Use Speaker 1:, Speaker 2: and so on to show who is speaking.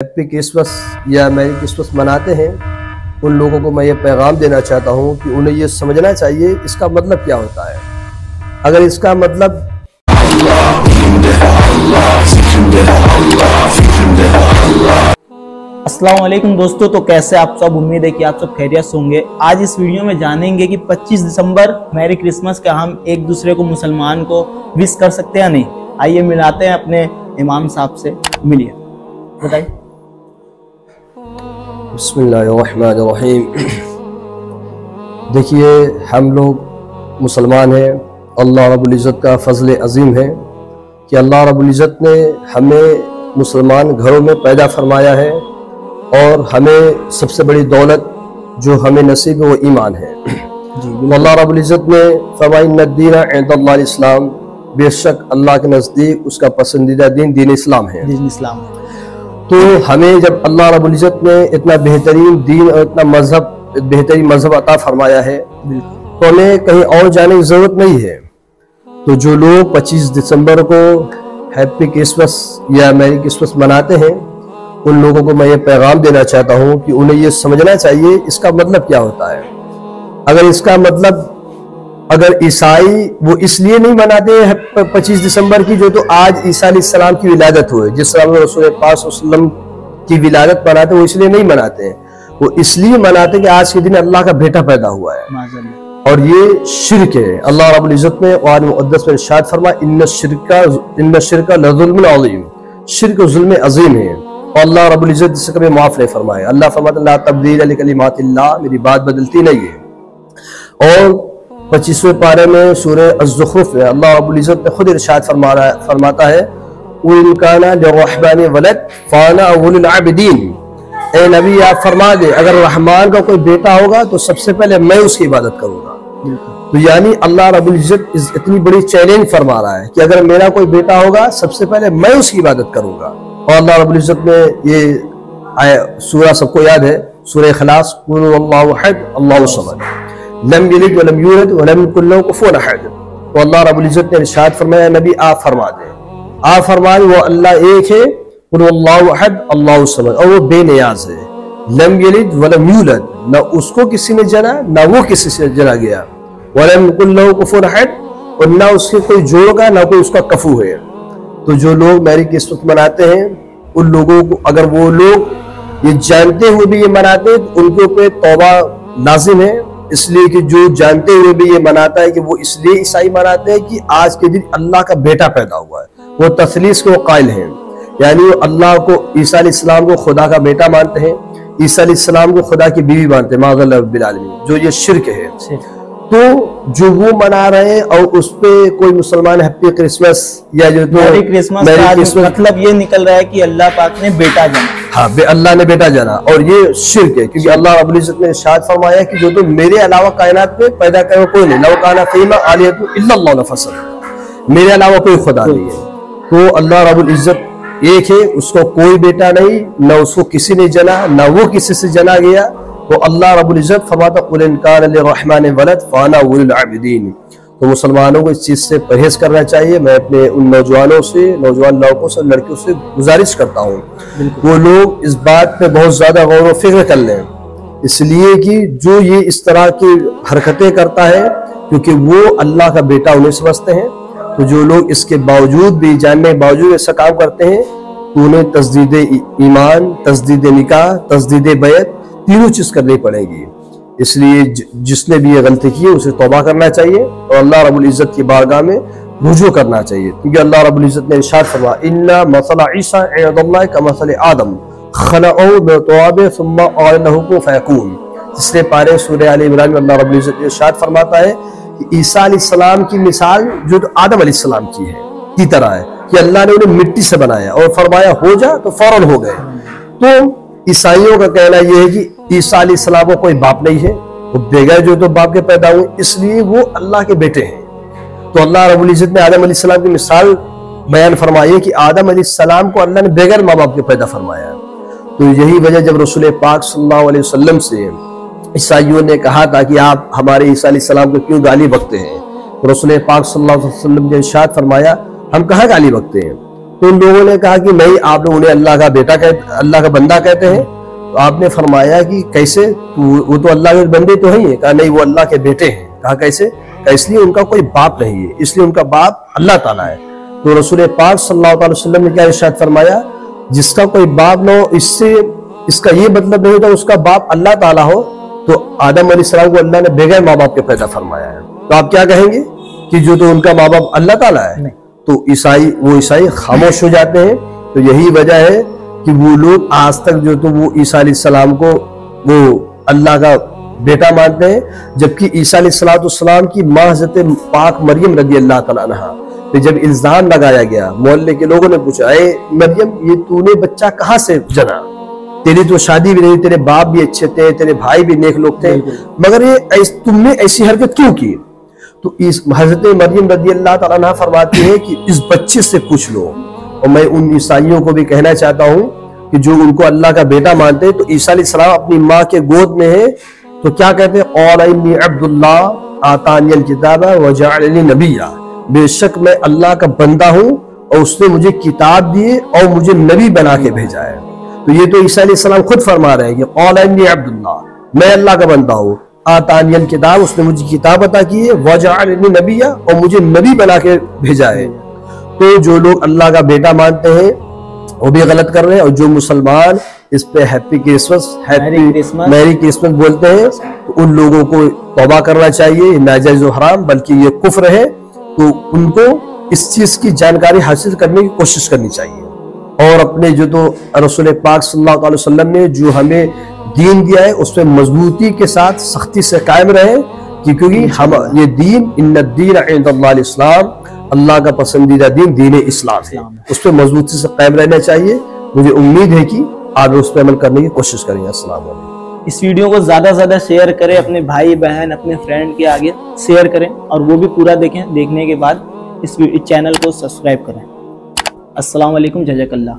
Speaker 1: Happy Christmas या merry Christmas मनाते हैं, उन लोगों को मैं ये पैगाम देना चाहता हूँ कि उन्हें ये समझना चाहिए इसका मतलब क्या होता है। अगर इसका मतलब
Speaker 2: अस्सलाम वालेकुम दोस्तों, तो कैसे आप सब। उम्मीद है कि आप सब खैरियत से होंगे। आज इस वीडियो में जानेंगे कि 25 दिसंबर मैरी क्रिसमस का हम एक दूसरे को मुसलमान को विश कर सकते हैं या नहीं। आइए मिलाते हैं अपने इमाम साहब से, मिलिए, बताइए।
Speaker 1: बिस्मिल्लाहिर्रहमानिर्रहीम। देखिए, हम लोग मुसलमान हैं। अल्लाह रब्बुल इज़्ज़त का फजल अजीम है कि अल्लाह रब्बुल इज़्ज़त ने हमें मुसलमान घरों में पैदा फरमाया है और हमें सबसे बड़ी दौलत जो हमें नसीब है वो ईमान है। अल्लाह रब्बुल इज़्ज़त ने फरमाया इन्नद्दीना इंदल्लाहिल इस्लाम, बेशक अल्लाह के नज़दीक उसका पसंदीदा दीन दीन इस्लाम है।
Speaker 2: दीन इस्लाम है।
Speaker 1: तो हमें जब अल्लाह रब्बुल इज़्ज़त ने इतना बेहतरीन दीन और इतना बेहतरीन मजहब अता फरमाया है तो हमें कहीं और जाने की जरूरत नहीं है। तो जो लोग 25 दिसंबर को हैप्पी क्रिसमस या मैरी क्रिसमस मनाते हैं, उन लोगों को मैं ये पैगाम देना चाहता हूँ कि उन्हें ये समझना चाहिए इसका मतलब क्या होता है। अगर इसका मतलब, अगर ईसाई वो इसलिए नहीं मनाते हैं 25 दिसंबर की, जो तो आज ईसा अलैहिस्सलाम की विलादत हुई, जिस तरह रसूल पाक सल्लल्लाहु अलैहि वसल्लम की विलादत मनाते, वो इसलिए नहीं मनाते हैं। वो इसलिए मनाते हैं कि आज के दिन अल्लाह का बेटा पैदा हुआ है और ये शिर्क है। अल्लाह रब्बुल इज़्ज़त ने कुरान मुक़द्दस में इरशाद फरमाया इन्न शिर्का लज़ुल्मुन अज़ीम, शिर्क ज़ुल्म अज़ीम है। और अल्लाह रब्बुल इज़्ज़त इससे कभी माफ नहीं फरमाया। अल्लाह फरमाता ला तब्दील लिकलिमातिल्लाह, मेरी बात बदलती नहीं है। और 25वें पारे में सूरह अज़्ज़ुख़्रुफ़ में अल्लाह रब्बुल इज़्ज़त ने खुद इरशाद फरमाता है इन काना लिर्रहमानि वलद फाना अव्वलुल आबिदीन, ए नबी आप फरमा दे अगर रहमान का कोई बेटा होगा तो सबसे पहले मैं उसकी इबादत करूंगा। तो यानी अल्लाह रब्बुल इज़्ज़त इतनी बड़ी चैलेंज फरमा रहा है कि अगर मेरा कोई बेटा होगा सबसे पहले मैं उसकी इबादत करूंगा। और अल्लाह रब्बुल इज़्ज़त ने ये सूरा सबको याद है, सूरह इखलास, कुल हुवल्लाहु अहद अल्लाहु समद लम यलिद व लम यूलद व लम यकुल लहू कुफुवन अहद। तो अल्लाह रब्बुल इज़्ज़त ने इरशाद फरमाया नबी आप फरमा दे, आप फरमा दे वो अल्लाह एक है, कुल हुवल्लाहु अहद अल्लाहु समद, और वो बेनियाज है। लम यलिद व लम यूलद, न उसको किसी ने जना न वो किसी से जना गया। व लम यकुल लहू कुफुवन अहद, और न उसके कोई जोड़ का न कोई उसका कफू है। तो जो लोग मैरी क्रिसमस मनाते हैं, उन लोगों को अगर वो लोग ये जानते हुए भी ये मनाते हैं तो उनके ऊपर तौबा लाजिम है। इसलिए कि जो जानते हुए भी ये मनाता है कि वो इसलिए ईसाई मनाते हैं कि आज के दिन अल्लाह का बेटा पैदा हुआ है, वो तसलीस के वो कायल हैं, यानी वो अल्लाह को, ईसा अलैहिस्सलाम को खुदा का बेटा मानते हैं, ईसा अलैहिस्सलाम को खुदा की बीवी मानते हैं, माज़अल्लाह रब्बिल आलमीन, जो ये शिर्क है। तो जो वो मना रहे हैं और उस पे कोई मुसलमान हैप्पी क्रिसमस या जो
Speaker 2: मैरी क्रिसमस मतलब ये निकल रहा है कि अल्लाह पाक ने बेटा जाना।
Speaker 1: हाँ, अल्लाह ने बेटा जाना, और ये शिर्क है क्योंकि अल्लाह रब्बुल इज़्ज़त ने इरशाद फरमाया कि जो तो मेरे अलावा कायनात में पैदा करे कोई नहीं, लौ काना फीमा आलिहतुन इल्लल्लाहु लफसल, मेरे अलावा कोई खुदा नहीं है। तो अल्लाह रब्बुल इज़्ज़त एक है, उसको कोई बेटा नहीं, न उसको किसी ने जना न वो किसी से जना गया। तो अल्लाह रब्बुल इज़्ज़त फरमाता कुल इन काना लिर्रहमानि वलद फाना अव्वलुल आबिदीन। तो मुसलमानों को इस चीज़ से परहेज करना चाहिए। मैं अपने उन नौजवानों से, नौजवान लड़कों से, लड़कियों से गुजारिश करता हूँ वो लोग इस बात पे बहुत ज़्यादा गौर व फिक्र कर लें, इसलिए कि जो ये इस तरह की हरकतें करता है क्योंकि वो अल्लाह का बेटा उन्हें समझते हैं। तो जो लोग इसके बावजूद भी, जानने के बावजूद ऐसा काम करते हैं तो उन्हें तस्दीद ईमान, तस्दीद निकाह, तस्दीद बैत तीनों चीज़ करनी पड़ेगी। इसलिए जिसने भी ये गलती की है उसे तौबा करना चाहिए और अल्लाह रब्बुल इज़्ज़त की बारगाह में रुजू करना चाहिए, क्योंकि अल्लाह रब्बुल इज़्ज़त ने इरशाद फरमाया इन्ना मसला ईसा इंदल्लाहि कमसली आदम खलक़हु मिन तुराब सुम्मा क़ाला लहू कुन फ़यकून। तीसरे पारे सूरह आल इमरान में अल्लाह रब्बुल इज़्ज़त ने इरशाद फरमाता है कि ईसा अलैहिस्सलाम की मिसाल जो तो आदम अलैहिस्सलाम की तरह है कि अल्लाह ने उन्हें मिट्टी से बनाया और फरमाया हो जा तो फौरन हो गए। तो ईसाइयों का कहना यह है कि ईसा अलैहिस्सलाम को कोई बाप नहीं है, वो बेगैर जो तो बाप के पैदा हुए, इसलिए वो अल्लाह के बेटे हैं। तो अल्लाह रब्बुल इज़्ज़त ने आदम अलैहिस्सलाम की मिसाल बयान फरमाई है कि आदम अलैहिस्सलाम को अल्लाह ने बेगैर माँ बाप के पैदा फरमाया। तो यही वजह जब रसूल पाक सल्लल्लाहु अलैहि वसल्लम से ईसाइयों ने कहा था कि आप हमारे ईसा अलैहिस्सलाम को क्यों गाली बकते हैं, तो रसूल पाक सल्लल्लाहु अलैहि वसल्लम ने इरशाद फरमाया हम कहाँ गाली बकते हैं, तो उन लोगों ने कहा कि नहीं, आप लोग उन्हें अल्लाह का बंदा कहते हैं। तो आपने फरमाया कि कैसे, तो वो तो अल्लाह के बंदे तो ही है। कहा नहीं, वो अल्लाह के बेटे हैं। कहा कैसे? कहा इसलिए उनका कोई बाप नहीं है, इसलिए उनका बाप अल्लाह ताला है। तो रसूल पाक सल्लल्लाहु अलैहि वसल्लम ने क्या इरशाद फरमाया, जिसका कोई बाप न हो, इससे इसका ये मतलब नहीं होता उसका बाप अल्लाह ताला हो। तो आदम अलैहिस्सलाम को अल्लाह ने बगैर माँ बाप के पैदा फरमाया है, तो आप क्या कहेंगे कि जो तो उनका माँ बाप अल्लाह ताला है? तो ईसाई खामोश हो जाते हैं। तो यही वजह है कि वो लोग आज तक जो तो वो ईसा अलैहिस्सलाम को वो अल्लाह का बेटा मानते हैं, जबकि ईसा अलैहिस्सलाम की माँ हज़रत पाक मरियम रज़ी अल्लाह तआला अन्हा पे जब इल्जाम लगाया गया, मोहल्ले के लोगों ने पूछा, अरे मरियम, ये तूने बच्चा कहाँ से जना? तेरी तो शादी भी नहीं, तेरे बाप भी अच्छे थे, तेरे भाई भी नेक लोग थे, मगर ये तुमने ऐसी हरकत क्यों की? तो इस हज़रत मरियम रज़ी अल्लाह तआला अन्हा फरमाती है कि इस बच्चे से पूछ लो। और मैं उन ईसाइयों को भी कहना चाहता हूँ कि जो उनको अल्लाह का बेटा मानते हैं, तो ईसा अलैहिस्सलाम अपनी माँ के गोद में है, तो क्या कहते हैं, क़ाल इन्नी अब्दुल्लाह आतानियल किताबा व जअलनी नबिय्या, बेशक मैं अल्लाह का बंदा हूँ और उसने मुझे किताब दी और मुझे नबी बना के भेजा है। तो ये तो ईसा अलैहिस्सलाम खुद फरमा रहे हैं कि क़ाल इन्नी अब्दुल्लाह, मैं अल्लाह का बंदा हूँ, आतानियल किताब, उसने मुझे किताब अता की है, व जअलनी नबिय्या, और मुझे नबी बना के भेजा है। तो जो लोग अल्लाह का बेटा मानते हैं वो भी गलत कर रहे हैं, और जो मुसलमान इस पे हैप्पी क्रिसमस, मैरी क्रिसमस बोलते हैं, तो उन लोगों को तौबा करना चाहिए, नाजायज और हराम, बल्कि ये कुफ्र है। तो उनको इस चीज की जानकारी हासिल करने की कोशिश करनी चाहिए, और अपने जो तो रसूल पाक सल्लल्लाहु अलैहि वसल्लम ने जो हमें दीन दिया है उस पर मजबूती के साथ सख्ती से कायम रहे, क्योंकि हम ये दीन इन्नद्दीन इंदल्लाहिल इस्लाम, अल्लाह का पसंदीदा दीन दीन इस्लाम है, उस पर मजबूती से कायम रहना चाहिए। मुझे उम्मीद है कि आप उस पर अमल करने की कोशिश करेंगे। अस्सलाम वालेकुम।
Speaker 2: इस वीडियो को ज्यादा से ज्यादा शेयर करें, अपने भाई बहन अपने फ्रेंड के आगे शेयर करें, और वो भी पूरा देखें। देखने के बाद इस चैनल को सब्सक्राइब करें। अस्सलाम वालेकुम, जज़ाकल्लाह।